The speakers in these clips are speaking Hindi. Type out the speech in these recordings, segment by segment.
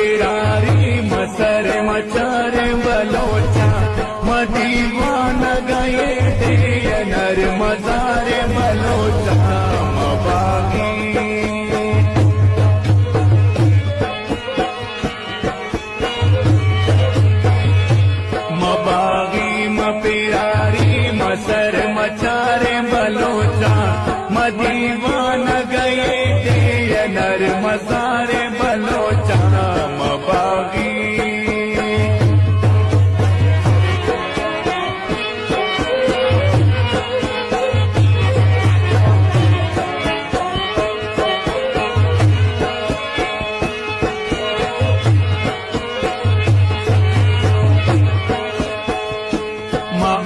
पिरारी मसर मचारे बलोचा मदीवान गए थे नर मजारे बलोचा मबागी मबागी पिरारी मसर मचारे बलोचा मदीवान गए थे नर मजारे बलोचा मबागी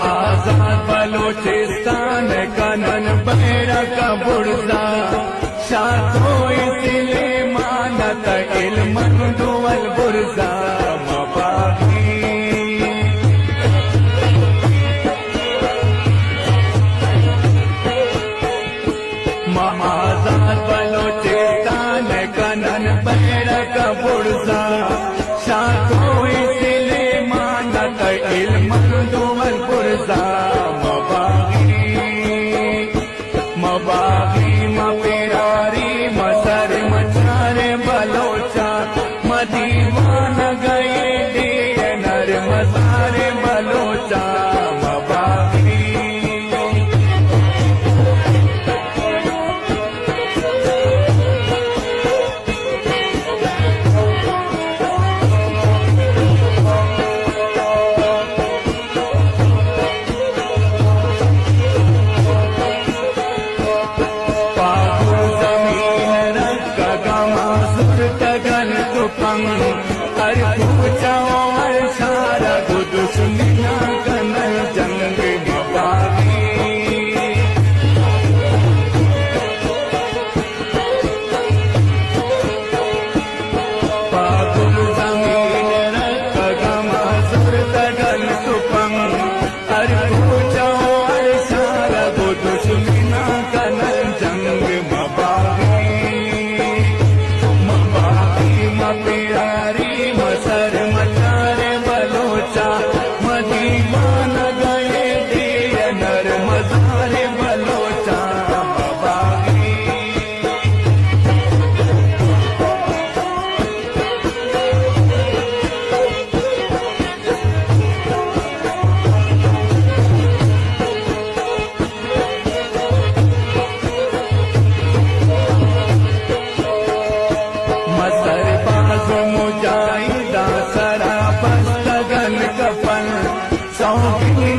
आजाद बलोचिस्तान कनन बैरा का बुर्जा शातो इसलिए मानत इल्मन दुवल बुर्जा मबागी आजाद बलोचिस्तान कनन बैरा का बुर्जा शातो इसलिए मानत इल्मन दुवल बुर्जा मबागी पिरारी मसर मचारे बलोचा मदीवान गए दिए नर मजारे बलोचा मबागी हर पूछाओ हर सारा दुश्मनिया कनल जंग मबागी पागुल जमीन रख गमा सुर तगन सुपंग हर पूछाओ हर सारा दुश्मनिया कनल जंग मबागी पिरारी मसर मचारे बलोचा मदीवान गए दिए नर मजारे बलोचा मबागी मसर बाजो मुजाहिदा सरा बस्तगन कफन सौंपी